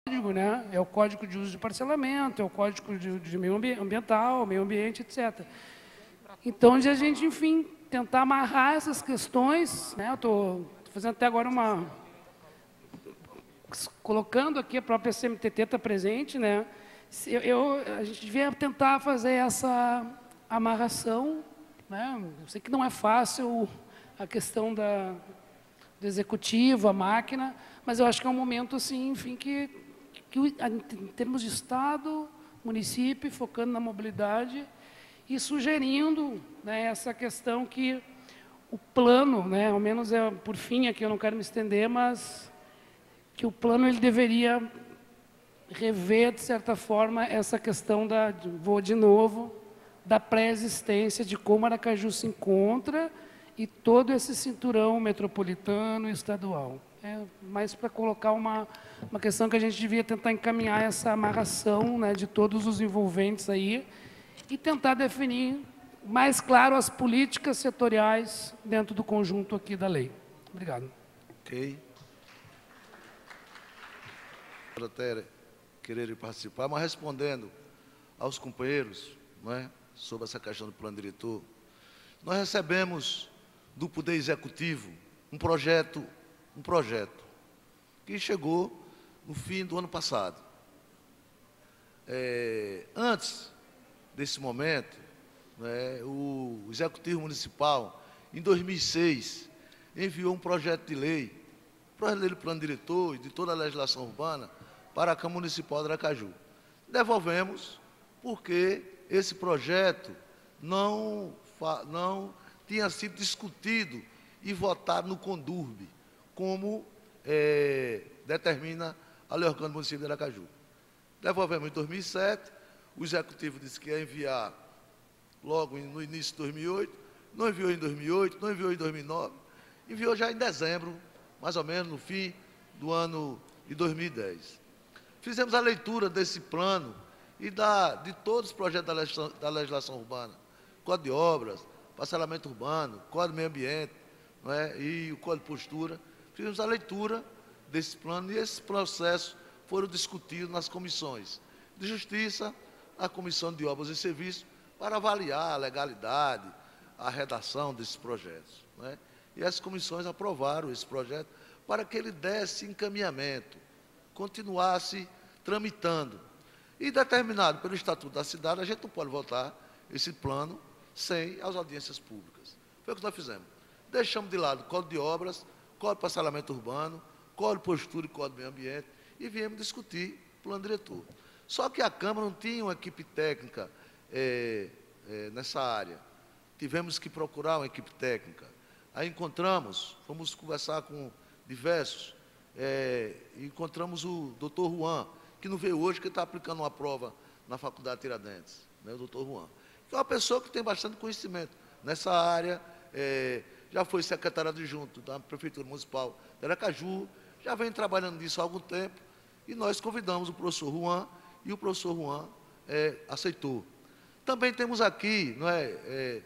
código, né? É o Código de Uso de Parcelamento, é o Código de Meio Ambiental, Meio Ambiente, etc. Então, de a gente, enfim, tentar amarrar essas questões, né? Eu estou fazendo até agora colocando aqui, a própria CMTT está presente, né? A gente devia tentar fazer essa amarração, né? Eu sei que não é fácil a questão do executivo, a máquina, mas eu acho que é um momento, assim, enfim, que em termos de Estado, município, focando na mobilidade e sugerindo, né, essa questão que o plano, né, ao menos por fim aqui eu não quero me estender, mas que o plano ele deveria rever, de certa forma, essa questão vou de novo, da pré-existência de como Aracaju se encontra e todo esse cinturão metropolitano e estadual. É mais para colocar uma questão que a gente devia tentar encaminhar essa amarração, né, de todos os envolventes aí e tentar definir mais claro as políticas setoriais dentro do conjunto aqui da lei. Obrigado. Ok. Até querer participar, mas respondendo aos companheiros, não é, sobre essa questão do plano diretor, nós recebemos do Poder Executivo um projeto que chegou no fim do ano passado. Antes desse momento, né, o Executivo Municipal, em 2006, enviou um projeto de lei do plano diretor e de toda a legislação urbana para a Câmara Municipal de Aracaju. Devolvemos porque esse projeto não tinha sido discutido e votado no CONDURB, como determina a lei orgânica do município de Aracaju. Devolvemos em 2007, o Executivo disse que ia enviar logo no início de 2008, não enviou em 2008, não enviou em 2009, enviou já em dezembro, mais ou menos no fim do ano de 2010. Fizemos a leitura desse plano e de todos os projetos da legislação urbana, Código de Obras, Parcelamento Urbano, Código de Meio Ambiente, não é, e o Código de Postura. Fizemos a leitura desse plano e esses processos foram discutidos nas comissões de Justiça, a Comissão de Obras e Serviços, para avaliar a legalidade, a redação desses projetos, não é? E as comissões aprovaram esse projeto para que ele desse encaminhamento, continuasse tramitando. E determinado pelo Estatuto da Cidade, a gente não pode votar esse plano sem as audiências públicas. Foi o que nós fizemos. Deixamos de lado o Código de Obras, Código de Parcelamento Urbano, Código de Postura e Código de Meio Ambiente e viemos discutir o plano diretor. Só que a Câmara não tinha uma equipe técnica nessa área. Tivemos que procurar uma equipe técnica. Aí fomos conversar com diversos, encontramos o doutor Juan, que não veio hoje, que está aplicando uma prova na Faculdade Tiradentes, né, o doutor Juan, que é uma pessoa que tem bastante conhecimento nessa área, já foi secretário adjunto da Prefeitura Municipal de Aracaju, já vem trabalhando nisso há algum tempo, e nós convidamos o professor Juan, e o professor Juan aceitou. Também temos aqui,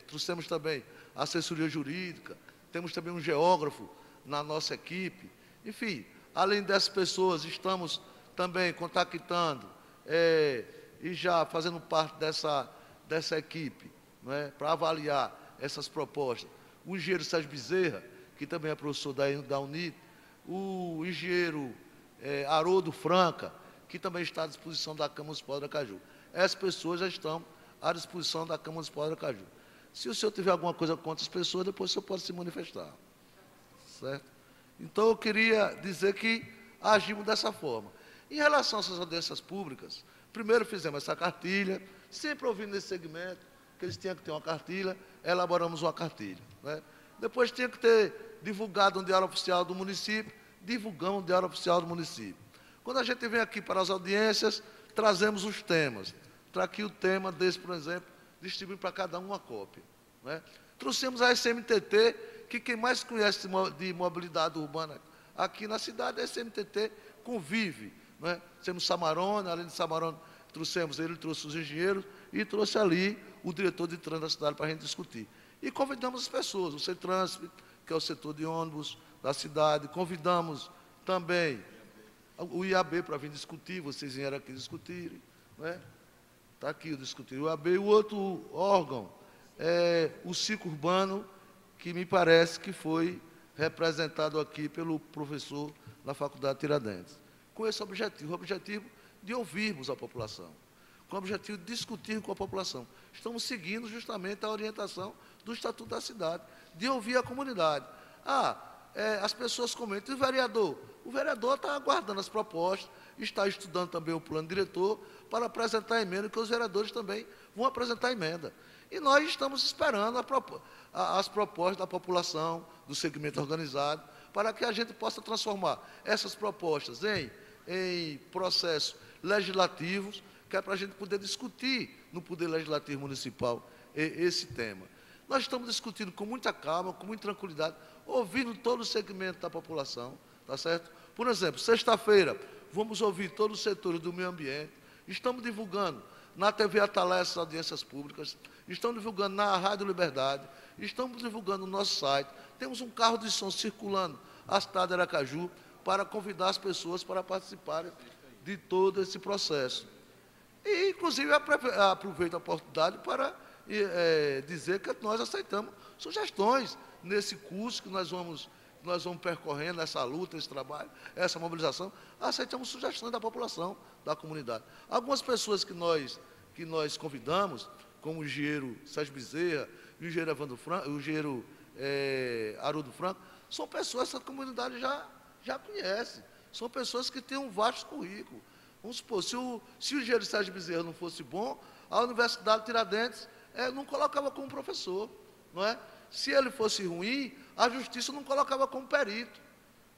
trouxemos também a assessoria jurídica, temos também um geógrafo na nossa equipe. Enfim, além dessas pessoas, estamos também contactando e já fazendo parte dessa equipe, para avaliar essas propostas. O engenheiro Sérgio Bezerra, que também é professor da UNIT, o engenheiro Haroldo Franca, que também está à disposição da Câmara Municipal de Aracaju. Essas pessoas já estão à disposição da Câmara Municipal de Aracaju. Se o senhor tiver alguma coisa contra as pessoas, depois o senhor pode se manifestar. Certo? Então, eu queria dizer que agimos dessa forma. Em relação às audiências públicas, primeiro fizemos essa cartilha, sempre ouvindo nesse segmento, que eles tinham que ter uma cartilha, elaboramos uma cartilha. Né? Depois tinha que ter divulgado um diário oficial do município, divulgamos o diário oficial do município. Quando a gente vem aqui para as audiências, trazemos os temas. Para aqui o tema desse, por exemplo, distribuir para cada um uma cópia. Né? Trouxemos a SMTT, que quem mais conhece de mobilidade urbana aqui na cidade, a SMTT convive. Né? Temos Samarone, além de Samarone, ele trouxe os engenheiros e trouxe ali o diretor de trânsito da cidade para a gente discutir. E convidamos as pessoas, o CETRANSP, que é o setor de ônibus da cidade, convidamos também o IAB para vir discutir, vocês vieram aqui discutirem, não é? Está aqui o discutir o IAB. O outro órgão é o ciclo urbano, que me parece que foi representado aqui pelo professor da Faculdade Tiradentes. Com esse objetivo, o objetivo de ouvirmos a população, com o objetivo de discutir com a população. Estamos seguindo justamente a orientação do Estatuto da Cidade, de ouvir a comunidade. As pessoas comentam, o vereador está aguardando as propostas, está estudando também o plano diretor para apresentar a emenda, que os vereadores também vão apresentar a emenda. E nós estamos esperando as propostas da população, do segmento organizado, para que a gente possa transformar essas propostas em processos legislativos, que é para a gente poder discutir no Poder Legislativo Municipal esse tema. Nós estamos discutindo com muita calma, com muita tranquilidade, ouvindo todo o segmento da população, tá certo? Por exemplo, sexta-feira, vamos ouvir todos os setores do meio ambiente, estamos divulgando na TV Atalaia essas audiências públicas, estamos divulgando na Rádio Liberdade, estamos divulgando no nosso site, temos um carro de som circulando a cidade de Aracaju para convidar as pessoas para participarem de todo esse processo. E, inclusive, aproveito a oportunidade para dizer que nós aceitamos sugestões nesse curso que nós vamos percorrendo, essa luta, esse trabalho, essa mobilização, aceitamos sugestões da população, da comunidade. Algumas pessoas que nós convidamos, como o engenheiro Sérgio Bezerra, o engenheiro Evandro Franco, o engenheiro Haroldo Franco, são pessoas que a comunidade já conhece, são pessoas que têm um vasto currículo. Vamos supor, se o engenheiro Sérgio Bezerra não fosse bom, a Universidade Tiradentes não colocava como professor, não é? Se ele fosse ruim, a Justiça não colocava como perito.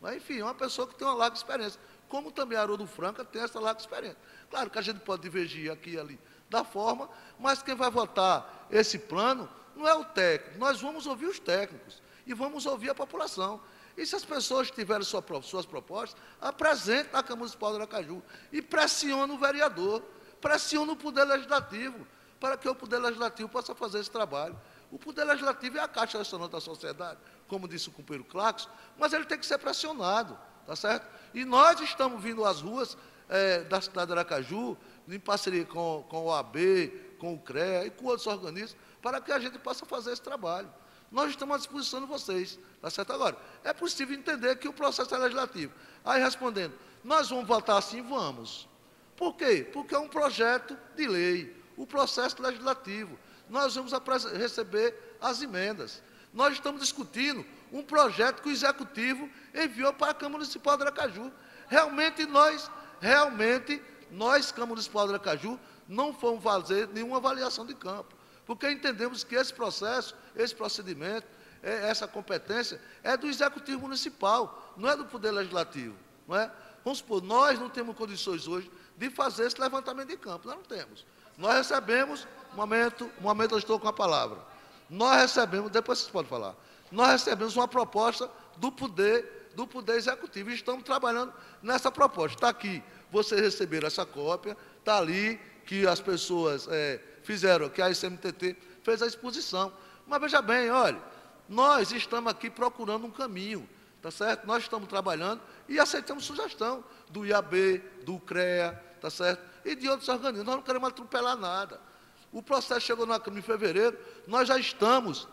Não é? Enfim, é uma pessoa que tem uma larga experiência, como também Haroldo Franco tem essa larga experiência. Claro que a gente pode divergir aqui e ali da forma, mas quem vai votar esse plano não é o técnico, nós vamos ouvir os técnicos e vamos ouvir a população. E se as pessoas tiverem suas propostas, apresente na Câmara Municipal de Aracaju e pressione o vereador, pressione o Poder Legislativo, para que o Poder Legislativo possa fazer esse trabalho. O Poder Legislativo é a caixa ressonante da sociedade, como disse o companheiro Claxon, mas ele tem que ser pressionado, tá certo? E nós estamos vindo às ruas da cidade de Aracaju, em parceria com o OAB, com o CREA e com outros organismos, para que a gente possa fazer esse trabalho. Nós estamos à disposição de vocês, tá certo? Agora, é possível entender que o processo é legislativo. Aí, respondendo, nós vamos votar assim? Vamos. Por quê? Porque é um projeto de lei, o processo legislativo. Nós vamos receber as emendas. Nós estamos discutindo um projeto que o Executivo enviou para a Câmara Municipal de Aracaju. Realmente, nós, Câmara Municipal de Aracaju, não fomos fazer nenhuma avaliação de campo, porque entendemos que esse processo, esse procedimento, essa competência é do Executivo Municipal, não é do Poder Legislativo, não é? Vamos supor, nós não temos condições hoje de fazer esse levantamento de campo, nós não temos. Nós recebemos, um momento eu estou com a palavra, nós recebemos, depois vocês podem falar, nós recebemos uma proposta do Poder Executivo e estamos trabalhando nessa proposta. Está aqui, vocês receberam essa cópia, está ali, que as pessoas fizeram, que a SMTT fez a exposição. Mas veja bem, olha, nós estamos aqui procurando um caminho, tá certo? Nós estamos trabalhando e aceitamos sugestão do IAB, do CREA, tá certo? E de outros organismos. Nós não queremos atropelar nada. O processo chegou na Câmara em fevereiro, nós já estamos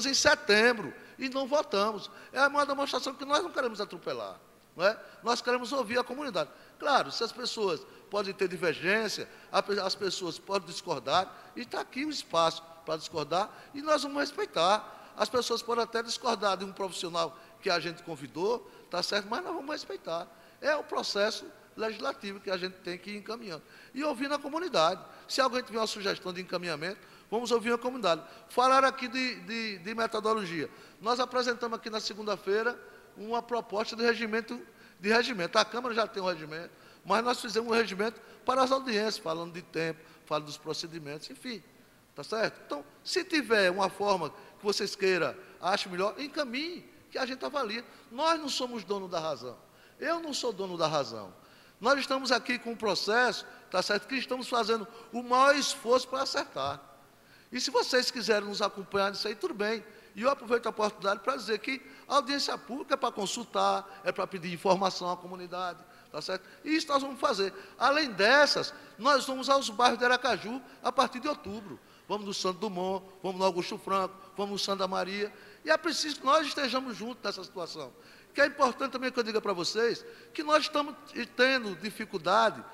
em setembro e não votamos. É uma demonstração que nós não queremos atropelar, não é? Nós queremos ouvir a comunidade. Claro, se as pessoas podem ter divergência, as pessoas podem discordar, e está aqui o espaço para discordar, e nós vamos respeitar. As pessoas podem até discordar de um profissional que a gente convidou, está certo, mas nós vamos respeitar. É o processo legislativo que a gente tem que ir encaminhando. E ouvir na comunidade. Se alguém tiver uma sugestão de encaminhamento, vamos ouvir a comunidade. Falaram aqui de metodologia. Nós apresentamos aqui na segunda-feira uma proposta de regimento. A Câmara já tem um regimento, mas nós fizemos um regimento para as audiências, falando de tempo, falando dos procedimentos, enfim, tá certo? Então, se tiver uma forma que vocês queiram, acho melhor, encaminhe, que a gente avalia. Nós não somos dono da razão. Eu não sou dono da razão. Nós estamos aqui com um processo, tá certo, que estamos fazendo o maior esforço para acertar. E se vocês quiserem nos acompanhar nisso aí, tudo bem. E eu aproveito a oportunidade para dizer que a audiência pública é para consultar, é para pedir informação à comunidade, Tá certo? E isso nós vamos fazer. Além dessas, nós vamos aos bairros de Aracaju a partir de outubro. Vamos no Santo Dumont, vamos no Augusto Franco, vamos no Santa Maria. E é preciso que nós estejamos juntos nessa situação. Que é importante também que eu diga para vocês que nós estamos tendo dificuldade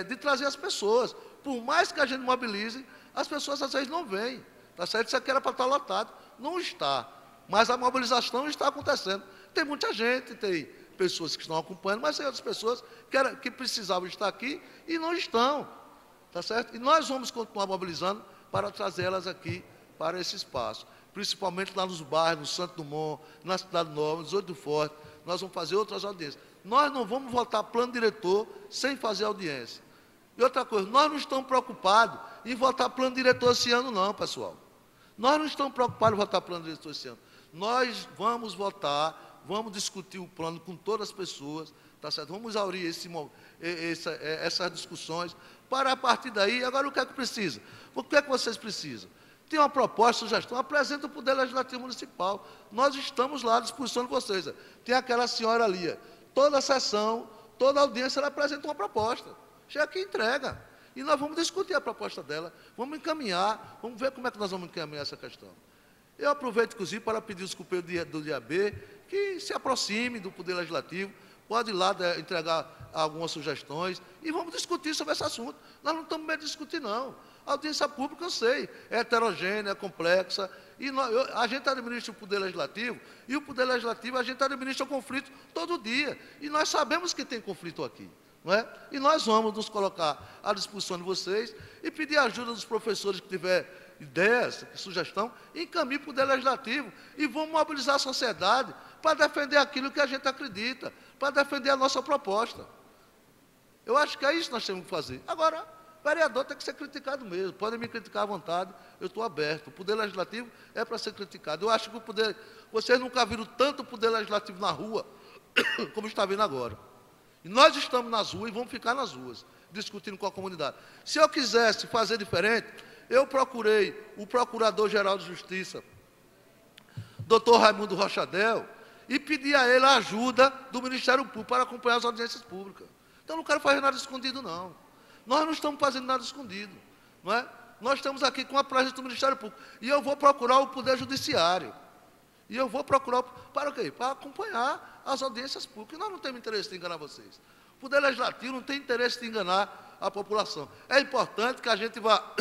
de trazer as pessoas. Por mais que a gente mobilize, as pessoas às vezes não vêm. Tá certo? Isso aqui era para estar lotado. Não está. Mas a mobilização está acontecendo. Tem muita gente, tem pessoas que estão acompanhando, mas tem outras pessoas que precisavam estar aqui e não estão. Tá certo? E nós vamos continuar mobilizando para trazê-las aqui para esse espaço. Principalmente lá nos bairros, no Santo Dumont, na Cidade Nova, no 18 do Forte, nós vamos fazer outras audiências. Nós não vamos votar plano diretor sem fazer audiência. E outra coisa, nós não estamos preocupados em votar plano diretor esse ano não, pessoal. Nós não estamos preocupados em votar plano diretor esse ano. Nós vamos votar, vamos discutir o plano com todas as pessoas, tá certo? Vamos exaurir essas discussões, para a partir daí, agora o que é que precisa? O que é que vocês precisam? Tem uma proposta, sugestão, apresenta o Poder Legislativo Municipal. Nós estamos lá à disposição de vocês. Tem aquela senhora ali, toda sessão, toda audiência, ela apresenta uma proposta. Chega aqui e entrega. E nós vamos discutir a proposta dela, vamos encaminhar, vamos ver como é que nós vamos encaminhar essa questão. Eu aproveito, inclusive, para pedir aos companheiros do DIAB que se aproximem do Poder Legislativo, pode ir lá entregar algumas sugestões e vamos discutir sobre esse assunto. Nós não estamos medo de discutir, não. A audiência pública, eu sei, é heterogênea, é complexa, e a gente administra o Poder Legislativo, e o Poder Legislativo a gente administra o conflito todo dia, e nós sabemos que tem conflito aqui, não é? E nós vamos nos colocar à disposição de vocês e pedir a ajuda dos professores que tiverem ideias, sugestão, encaminhe para o Poder Legislativo e vamos mobilizar a sociedade para defender aquilo que a gente acredita, para defender a nossa proposta. Eu acho que é isso que nós temos que fazer. Agora, o vereador tem que ser criticado mesmo, podem me criticar à vontade, eu estou aberto. O Poder Legislativo é para ser criticado. Eu acho que vocês nunca viram tanto o Poder Legislativo na rua, como está vendo agora. E nós estamos nas ruas e vamos ficar nas ruas, discutindo com a comunidade. Se eu quisesse fazer diferente, eu procurei o Procurador-Geral de Justiça, Dr. Raimundo Rochadel, e pedi a ele a ajuda do Ministério Público para acompanhar as audiências públicas. Então, não quero fazer nada escondido, não. Nós não estamos fazendo nada escondido, não é? Nós estamos aqui com a presença do Ministério Público. E eu vou procurar o Poder Judiciário. E eu vou procurar, para o quê? Para acompanhar as audiências públicas. E nós não temos interesse em enganar vocês. O Poder Legislativo não tem interesse em enganar a população. É importante que a gente vá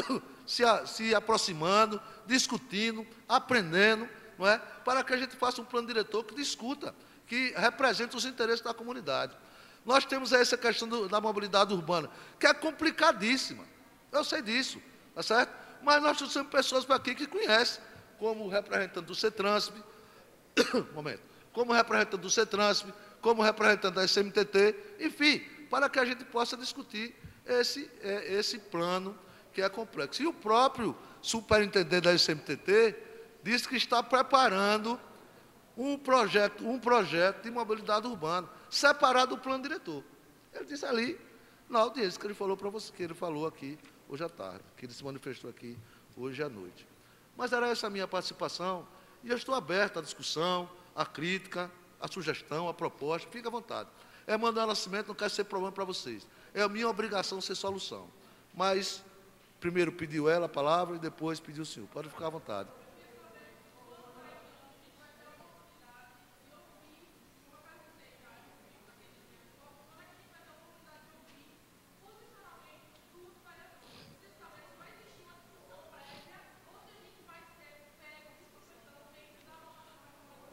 se aproximando, discutindo, aprendendo, não é? Para que a gente faça um plano diretor que discuta, que represente os interesses da comunidade. Nós temos essa questão da mobilidade urbana, que é complicadíssima. Eu sei disso, tá certo? Mas nós temos pessoas por aqui que conhecem, como representante do CETRANSP, como representante do CETRANSP, como representante da SMTT, enfim, para que a gente possa discutir esse plano que é complexo. E o próprio superintendente da SMTT disse que está preparando um projeto de mobilidade urbana, separado do plano diretor. Ele disse ali, na audiência que ele falou para você, que ele falou aqui hoje à tarde, que ele se manifestou aqui hoje à noite. Mas era essa a minha participação, e eu estou aberto à discussão, à crítica, à sugestão, à proposta, fique à vontade. Manuel Nascimento não quer ser problema para vocês. É a minha obrigação ser solução. Mas, primeiro pediu ela a palavra e depois pediu o senhor. Pode ficar à vontade.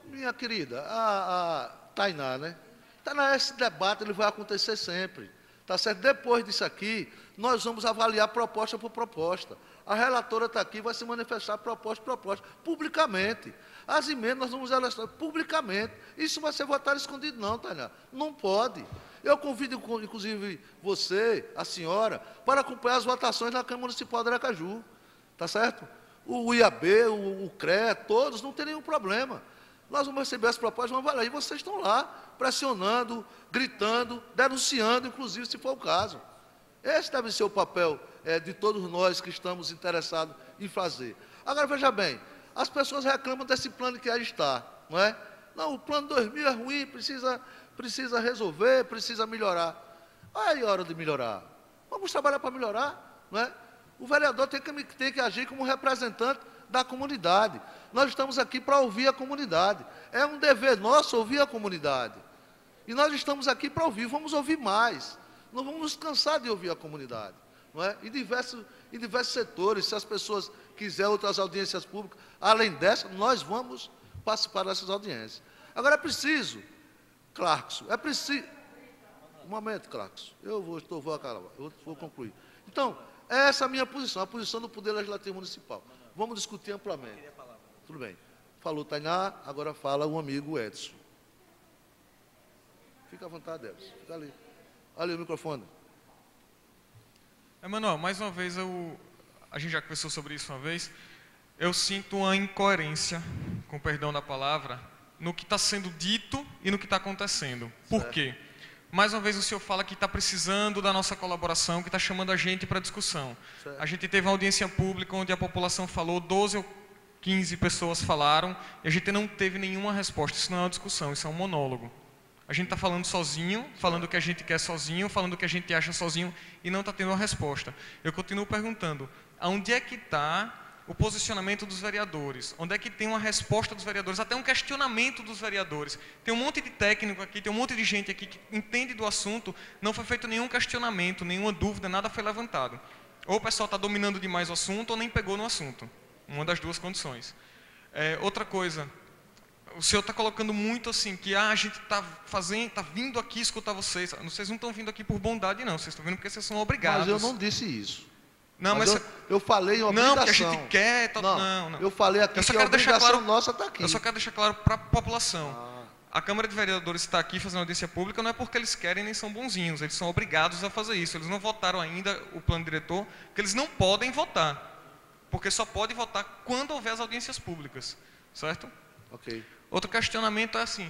Minha querida, a Tainá, né? Tainá, esse debate ele vai acontecer sempre, tá certo? Depois disso aqui, nós vamos avaliar proposta por proposta. A relatora está aqui, vai se manifestar proposta por proposta, publicamente. As emendas nós vamos elas publicamente. Isso vai ser votado escondido, não, Tainá. Não pode. Eu convido, inclusive, você, a senhora, para acompanhar as votações na Câmara Municipal de Aracaju, tá certo? O IAB, o CREA, todos, não tem nenhum problema. Nós vamos receber as propostas, vamos avaliar. E vocês estão lá, pressionando, gritando, denunciando, inclusive, se for o caso. Esse deve ser o papel de todos nós que estamos interessados em fazer. Agora, veja bem, as pessoas reclamam desse plano que aí está, não é? Não, o plano 2000 é ruim, precisa resolver, precisa melhorar. Olha aí a hora de melhorar. Vamos trabalhar para melhorar, não é? O vereador tem que agir como representante da comunidade. Nós estamos aqui para ouvir a comunidade. É um dever nosso ouvir a comunidade. E nós estamos aqui para ouvir, vamos ouvir mais. Não vamos nos cansar de ouvir a comunidade. Não é? Em diversos setores, se as pessoas quiserem outras audiências públicas, além dessa, nós vamos participar dessas audiências. Agora é preciso, Clarkson, é preciso... Um momento, Clarkson, eu vou concluir. Então, essa é a minha posição, a posição do Poder Legislativo Municipal. Vamos discutir amplamente. Tudo bem. Falou Tainá, agora fala o amigo Edson. Fica à vontade, Edson. Fica ali. Olha o microfone. Emanuel, mais uma vez, a gente já conversou sobre isso uma vez, eu sinto uma incoerência, com perdão da palavra, no que está sendo dito e no que está acontecendo. Por quê? Mais uma vez o senhor fala que está precisando da nossa colaboração, que está chamando a gente para discussão. Certo. A gente teve uma audiência pública onde a população falou, 12 ou 15 pessoas falaram, e a gente não teve nenhuma resposta. Isso não é uma discussão, isso é um monólogo. A gente está falando sozinho, falando o que a gente quer sozinho, falando o que a gente acha sozinho, e não está tendo uma resposta. Eu continuo perguntando, aonde é que está o posicionamento dos vereadores? Onde é que tem uma resposta dos vereadores? Até um questionamento dos vereadores. Tem um monte de técnico aqui, tem um monte de gente aqui que entende do assunto, não foi feito nenhum questionamento, nenhuma dúvida, nada foi levantado. Ou o pessoal está dominando demais o assunto, ou nem pegou no assunto. Uma das duas condições. Outra coisa, o senhor está colocando muito assim, que a gente está vindo aqui escutar vocês. Vocês não estão vindo aqui por bondade, não. Vocês estão vindo porque vocês são obrigados. Mas eu não disse isso. Não, mas eu falei em obrigação. Não, porque a gente quer... Não. Eu falei aqui que a obrigação nossa está aqui. Eu só quero deixar claro para a população. A Câmara de Vereadores está aqui fazendo audiência pública, não é porque eles querem nem são bonzinhos. Eles são obrigados a fazer isso. Eles não votaram ainda o plano diretor, porque eles não podem votar. Porque só pode votar quando houver as audiências públicas. Certo? Ok. Outro questionamento é assim,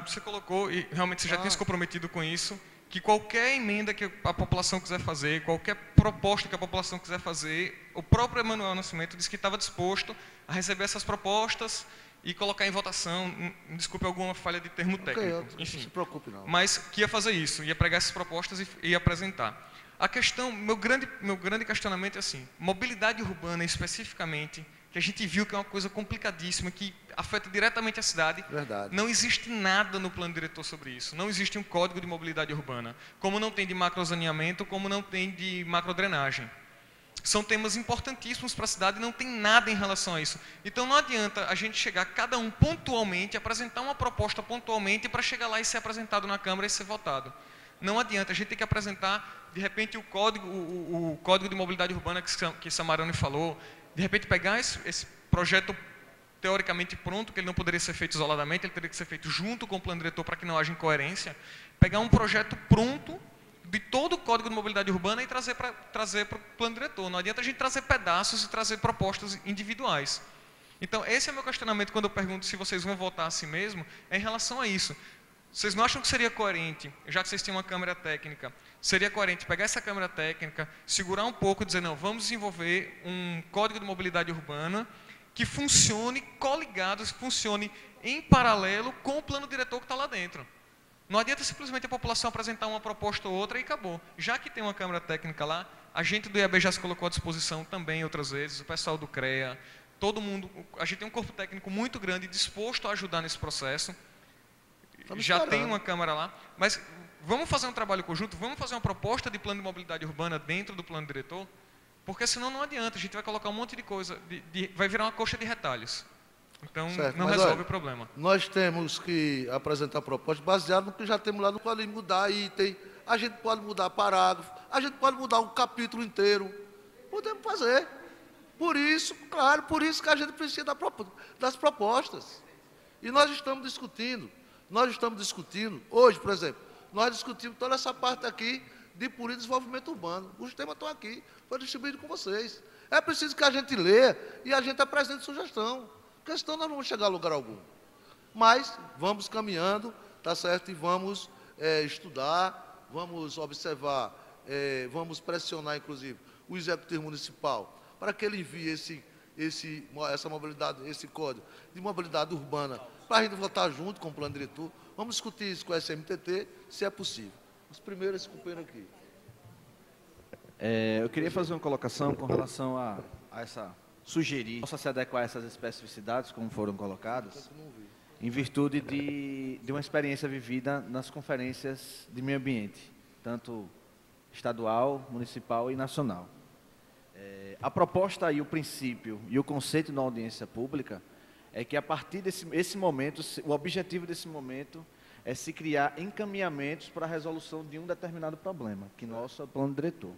você colocou, e realmente você já tinha se comprometido com isso, que qualquer emenda que a população quiser fazer, qualquer proposta que a população quiser fazer, o próprio Emanuel Nascimento disse que estava disposto a receber essas propostas e colocar em votação, desculpe alguma falha de termo técnico, enfim, não se preocupe não. Mas que ia fazer isso, ia pregar essas propostas e ia apresentar. A questão, meu grande questionamento é assim, mobilidade urbana especificamente, que a gente viu que é uma coisa complicadíssima, que afeta diretamente a cidade. Verdade. Não existe nada no plano diretor sobre isso. Não existe um código de mobilidade urbana. Como não tem de macrozoneamento, como não tem de macrodrenagem. São temas importantíssimos para a cidade e não tem nada em relação a isso. Então não adianta a gente chegar cada um pontualmente, apresentar uma proposta pontualmente para chegar lá e ser apresentado na Câmara e ser votado. Não adianta, a gente tem que apresentar, de repente, o código de mobilidade urbana que Samarone falou, de repente pegar esse projeto teoricamente pronto, que ele não poderia ser feito isoladamente, ele teria que ser feito junto com o plano diretor para que não haja incoerência, pegar um projeto pronto de todo o Código de Mobilidade Urbana e trazer para o plano diretor. Não adianta a gente trazer pedaços e trazer propostas individuais. Então, esse é o meu questionamento quando eu pergunto se vocês vão votar assim mesmo, é em relação a isso. Vocês não acham que seria coerente, já que vocês têm uma câmara técnica, seria coerente pegar essa câmara técnica, segurar um pouco e dizer, não, vamos desenvolver um código de mobilidade urbana que funcione coligado, funcione em paralelo com o plano diretor que está lá dentro. Não adianta simplesmente a população apresentar uma proposta ou outra e acabou. Já que tem uma câmara técnica lá, a gente do IAB já se colocou à disposição também outras vezes, o pessoal do CREA, todo mundo, a gente tem um corpo técnico muito grande disposto a ajudar nesse processo. Já tem uma Câmara lá, mas vamos fazer um trabalho conjunto, vamos fazer uma proposta de plano de mobilidade urbana dentro do plano diretor, porque senão não adianta, a gente vai colocar um monte de coisa, vai virar uma coxa de retalhos. Então, certo, não resolve o problema. Nós temos que apresentar propostas baseadas no que já temos lá, não pode mudar item, a gente pode mudar parágrafo, a gente pode mudar um capítulo inteiro, podemos fazer. Por isso, claro, por isso que a gente precisa das propostas. E nós estamos discutindo. Hoje, por exemplo, nós discutimos toda essa parte aqui de política de desenvolvimento urbano. Os temas estão aqui, foi distribuído com vocês. É preciso que a gente leia e a gente apresente sugestão, porque senão nós não vamos chegar a lugar algum. Mas vamos caminhando, tá certo? E vamos estudar, vamos observar, vamos pressionar, inclusive, o Executivo Municipal para que ele envie essa mobilidade, esse código de mobilidade urbana para a gente votar junto com o plano diretor. Vamos discutir isso com a SMTT, se é possível. Os primeiros, esse companheiro aqui. Eu queria fazer uma colocação com relação a essa sugerir, possa se adequar a essas especificidades, como foram colocadas, em virtude de uma experiência vivida nas conferências de meio ambiente, tanto estadual, municipal e nacional. A proposta e o princípio e o conceito da audiência pública é que, a partir desse momento, o objetivo desse momento é se criar encaminhamentos para a resolução de um determinado problema, que nosso é o plano diretor.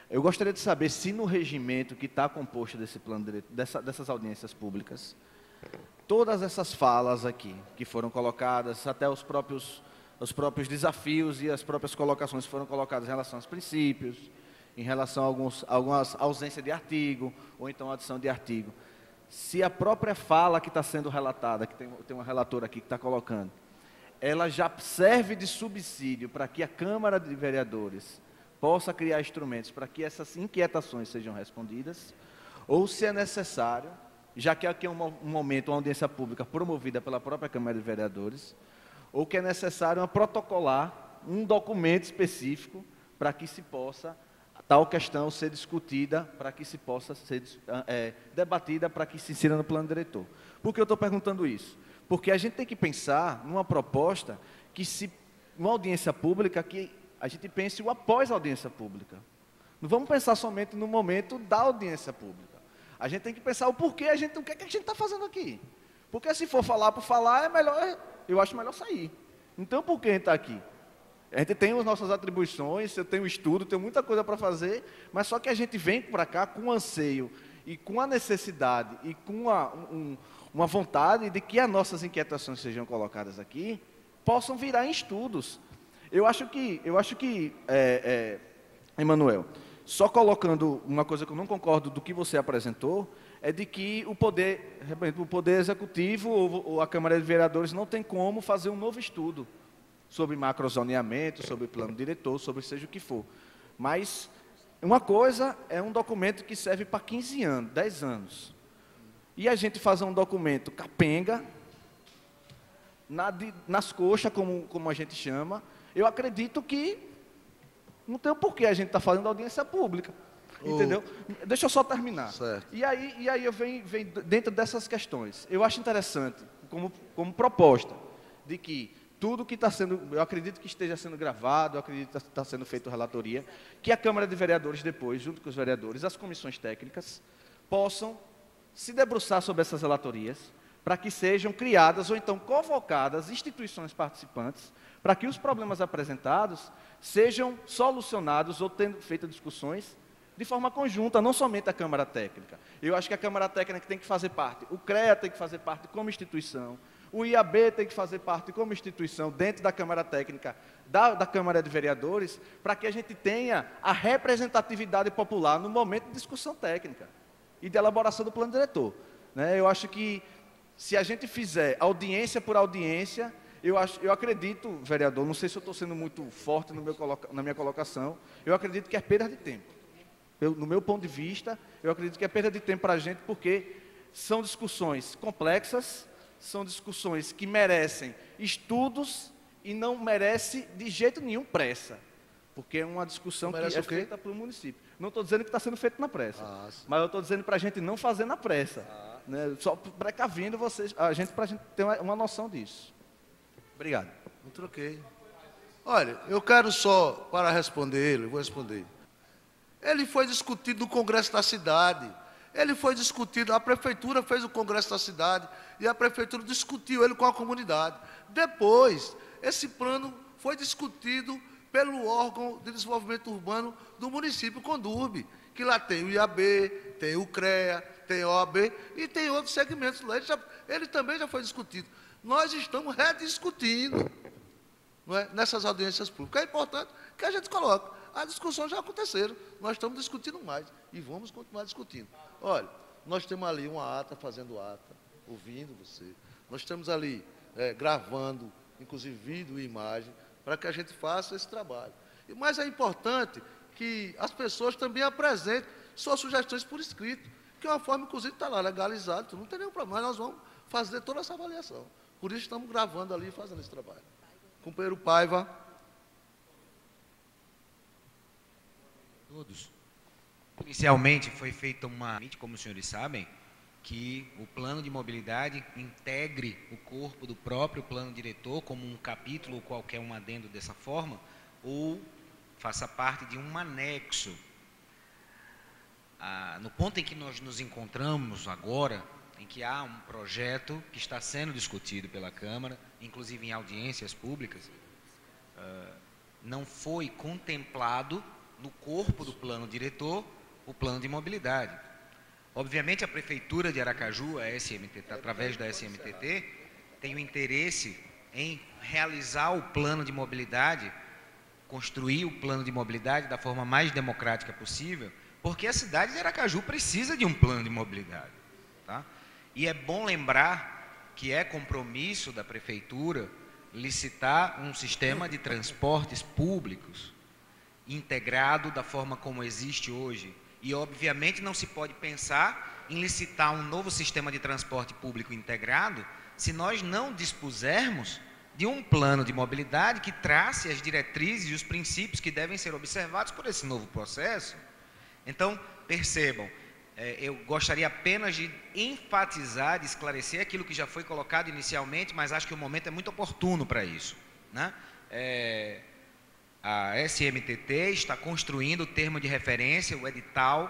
Eu gostaria de saber se no regimento que está composto desse plano diretor, dessas audiências públicas, todas essas falas aqui, que foram colocadas, até os próprios desafios e as próprias colocações que foram colocadas em relação aos princípios, em relação a algumas ausência de artigo, ou então adição de artigo, se a própria fala que está sendo relatada, que tem uma relatora aqui que está colocando, ela já serve de subsídio para que a Câmara de Vereadores possa criar instrumentos para que essas inquietações sejam respondidas, ou se é necessário, já que aqui é um momento, uma audiência pública promovida pela própria Câmara de Vereadores, ou que é necessário protocolar um documento específico para que se possa tal questão ser discutida, para que se possa ser debatida, para que se insira no plano diretor. Por que eu estou perguntando isso? Porque a gente tem que pensar numa proposta que, uma audiência pública, que a gente pense o após a audiência pública. Não vamos pensar somente no momento da audiência pública. A gente tem que pensar o porquê, o que é que a gente está fazendo aqui. Porque se for falar por falar, eu acho melhor sair. Então, por que a gente está aqui? A gente tem as nossas atribuições, eu tenho estudo, tenho muita coisa para fazer, mas só que a gente vem para cá com anseio e com a necessidade e com uma vontade de que as nossas inquietações sejam colocadas aqui, possam virar em estudos. Eu acho que Emanuel, só colocando uma coisa que eu não concordo do que você apresentou, é de que o poder executivo ou a Câmara de Vereadores não tem como fazer um novo estudo sobre macrozoneamento, sobre plano diretor, sobre seja o que for. Mas uma coisa é um documento que serve para 15 anos, 10 anos. E a gente fazer um documento capenga, nas coxas, como a gente chama, eu acredito que não tem o porquê a gente estar fazendo audiência pública. Entendeu? Deixa eu só terminar. Certo. E aí eu venho dentro dessas questões. Eu acho interessante, como proposta, de que tudo que está sendo, eu acredito que esteja sendo gravado, eu acredito que está sendo feito relatoria, que a Câmara de Vereadores depois, junto com os vereadores, as comissões técnicas, possam se debruçar sobre essas relatorias, para que sejam criadas ou então convocadas instituições participantes, para que os problemas apresentados sejam solucionados ou tendo feito discussões de forma conjunta, não somente a Câmara Técnica. Eu acho que a Câmara Técnica tem que fazer parte, o CREA tem que fazer parte como instituição, o IAB tem que fazer parte como instituição dentro da Câmara Técnica, da Câmara de Vereadores, para que a gente tenha a representatividade popular no momento de discussão técnica e de elaboração do plano diretor. Né? Eu acho que, se a gente fizer audiência por audiência, eu acredito, vereador, não sei se eu estou sendo muito forte na minha colocação, eu acredito que é perda de tempo. No meu ponto de vista, eu acredito que é perda de tempo para a gente, porque são discussões complexas, são discussões que merecem estudos e não merece de jeito nenhum pressa, porque é uma discussão que é feita para o município. Não estou dizendo que está sendo feito na pressa, mas eu estou dizendo para a gente não fazer na pressa, né? Só precavindo vocês, para a gente ter uma noção disso. Obrigado. Não troquei. Olha, eu quero só, para responder ele, eu vou responder. Ele foi discutido no Congresso da cidade. Ele foi discutido, a prefeitura fez o Congresso da cidade e a prefeitura discutiu ele com a comunidade. Depois, esse plano foi discutido pelo órgão de desenvolvimento urbano do município, Condurb, que lá tem o IAB, tem o CREA, tem a OAB e tem outros segmentos lá. Ele também já foi discutido. Nós estamos rediscutindo, não é, nessas audiências públicas. É importante que a gente coloque. As discussões já aconteceram, nós estamos discutindo mais e vamos continuar discutindo. Olha, nós temos ali uma ata, fazendo ata, ouvindo você. Nós estamos ali gravando, inclusive vídeo e imagem, para que a gente faça esse trabalho. Mas é importante que as pessoas também apresentem suas sugestões por escrito, que é uma forma, inclusive, está lá legalizado, não tem nenhum problema, mas nós vamos fazer toda essa avaliação. Por isso estamos gravando ali e fazendo esse trabalho. Companheiro Paiva. todos. Inicialmente foi feita como os senhores sabem, que o plano de mobilidade integre o corpo do próprio plano diretor como um capítulo ou qualquer um adendo dessa forma, ou faça parte de um anexo. No ponto em que nós nos encontramos agora, em que há um projeto que está sendo discutido pela Câmara, inclusive em audiências públicas, não foi contemplado no corpo do plano diretor o plano de mobilidade. Obviamente, a Prefeitura de Aracaju, a SMTT, através da SMTT, tem o interesse em realizar o plano de mobilidade, construir o plano de mobilidade da forma mais democrática possível, porque a cidade de Aracaju precisa de um plano de mobilidade. Tá? E é bom lembrar que é compromisso da Prefeitura licitar um sistema de transportes públicos integrado da forma como existe hoje. E, obviamente, não se pode pensar em licitar um novo sistema de transporte público integrado se nós não dispusermos de um plano de mobilidade que trace as diretrizes e os princípios que devem ser observados por esse novo processo. Então, percebam, eu gostaria apenas de enfatizar, de esclarecer aquilo que já foi colocado inicialmente, mas acho que o momento é muito oportuno para isso, né? A SMTT está construindo o termo de referência, o edital,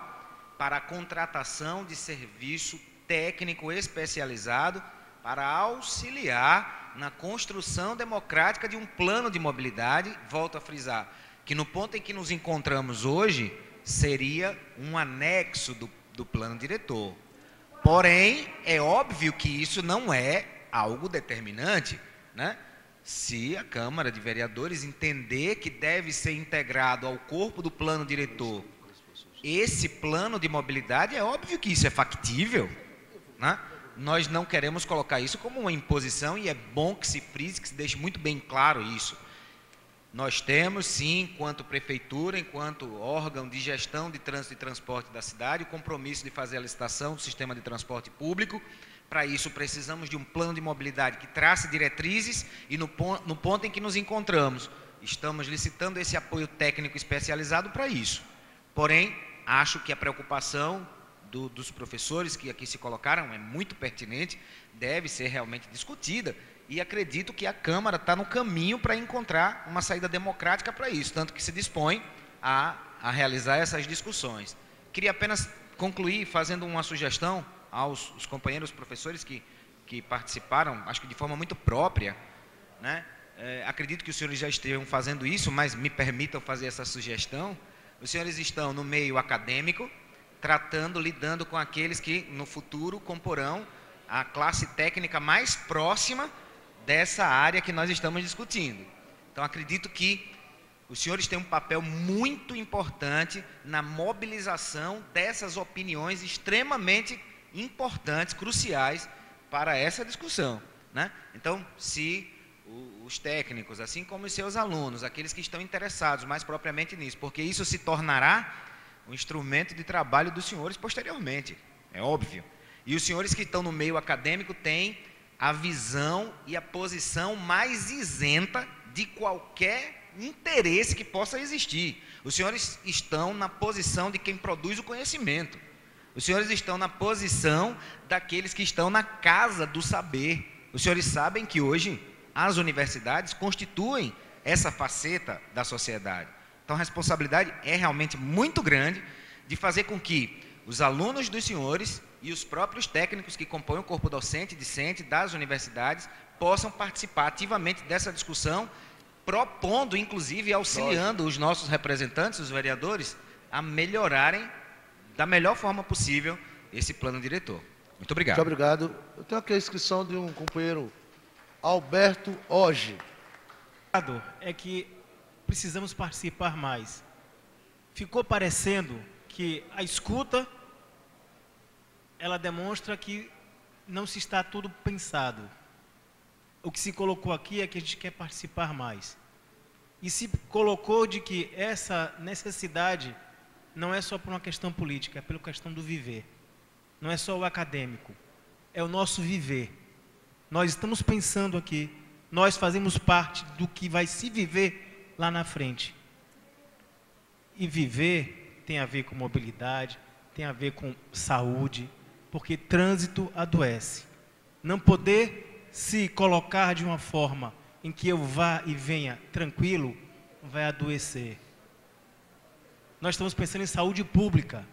para a contratação de serviço técnico especializado para auxiliar na construção democrática de um plano de mobilidade. Volto a frisar que no ponto em que nos encontramos hoje, seria um anexo do plano diretor. Porém, é óbvio que isso não é algo determinante, né? Se a Câmara de Vereadores entender que deve ser integrado ao corpo do plano diretor esse plano de mobilidade, é óbvio que isso é factível, né? Nós não queremos colocar isso como uma imposição, e é bom que se frise, que se deixe muito bem claro isso. Nós temos, sim, enquanto Prefeitura, enquanto órgão de gestão de trânsito e transporte da cidade, o compromisso de fazer a licitação do sistema de transporte público. Para isso, precisamos de um plano de mobilidade que trace diretrizes, e no ponto em que nos encontramos, estamos licitando esse apoio técnico especializado para isso. Porém, acho que a preocupação dos professores que aqui se colocaram é muito pertinente, deve ser realmente discutida, e acredito que a Câmara está no caminho para encontrar uma saída democrática para isso, tanto que se dispõe a realizar essas discussões. Queria apenas concluir fazendo uma sugestão aos companheiros professores que participaram, acho que de forma muito própria, né? Acredito que os senhores já estejam fazendo isso, mas me permitam fazer essa sugestão. Os senhores estão no meio acadêmico, lidando com aqueles que no futuro comporão a classe técnica mais próxima dessa área que nós estamos discutindo. Então, acredito que os senhores têm um papel muito importante na mobilização dessas opiniões extremamente importantes, cruciais para essa discussão, né? Então, se os técnicos, assim como os seus alunos, aqueles que estão interessados mais propriamente nisso, porque isso se tornará um instrumento de trabalho dos senhores posteriormente, é óbvio. E os senhores que estão no meio acadêmico têm a visão e a posição mais isenta de qualquer interesse que possa existir. Os senhores estão na posição de quem produz o conhecimento. Os senhores estão na posição daqueles que estão na casa do saber. Os senhores sabem que hoje as universidades constituem essa faceta da sociedade. Então, a responsabilidade é realmente muito grande de fazer com que os alunos dos senhores e os próprios técnicos que compõem o corpo docente e discente das universidades possam participar ativamente dessa discussão, propondo, inclusive, e auxiliando os nossos representantes, os vereadores, a melhorarem da melhor forma possível esse plano diretor. Muito obrigado. Muito obrigado. Eu tenho aqui a inscrição de um companheiro, Alberto Oge. É que precisamos participar mais. Ficou parecendo que a escuta, ela demonstra que não se está tudo pensado. O que se colocou aqui é que a gente quer participar mais. E se colocou de que essa necessidade não é só por uma questão política, é pela questão do viver. Não é só o acadêmico, é o nosso viver. Nós estamos pensando aqui, nós fazemos parte do que vai se viver lá na frente. E viver tem a ver com mobilidade, tem a ver com saúde, porque trânsito adoece. Não poder se colocar de uma forma em que eu vá e venha tranquilo, vai adoecer. Nós estamos pensando em saúde pública.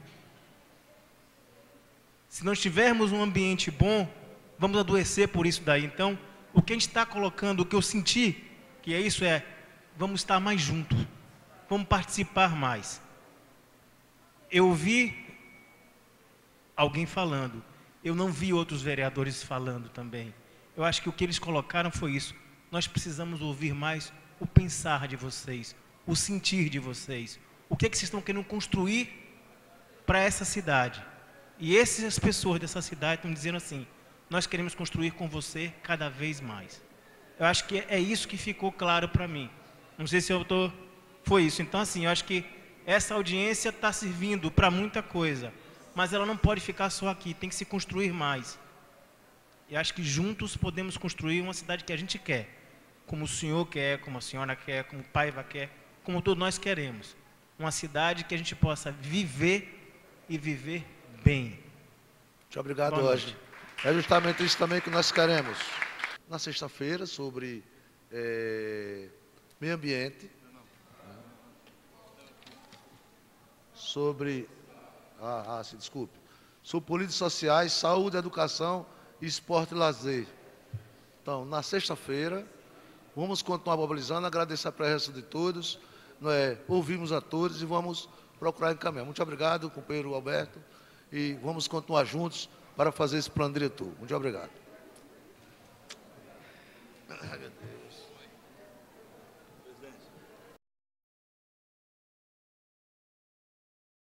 Se não tivermos um ambiente bom, vamos adoecer por isso daí. Então, o que a gente está colocando, o que eu senti, que é isso, vamos estar mais juntos, vamos participar mais. Eu vi alguém falando, eu não vi outros vereadores falando também. Eu acho que o que eles colocaram foi isso. Nós precisamos ouvir mais o pensar de vocês, o sentir de vocês. O que é que vocês estão querendo construir para essa cidade? E essas pessoas dessa cidade estão dizendo assim, nós queremos construir com você cada vez mais. Eu acho que é isso que ficou claro para mim. Não sei se foi isso. Então, assim, eu acho que essa audiência está servindo para muita coisa, mas ela não pode ficar só aqui, tem que se construir mais. E acho que juntos podemos construir uma cidade que a gente quer, como o senhor quer, como a senhora quer, como o Paiva quer, como todos nós queremos. Uma cidade que a gente possa viver e viver bem. Muito obrigado, Roger. É justamente isso também que nós queremos. Na sexta-feira, sobre meio ambiente, sobre sobre políticas sociais, saúde, educação, esporte e lazer. Então, na sexta-feira, vamos continuar mobilizando, agradecer a presença de todos, ouvimos a todos e vamos procurar encaminhar. Muito obrigado, companheiro Alberto, e vamos continuar juntos para fazer esse plano diretor. Muito obrigado. Ai, meu Deus.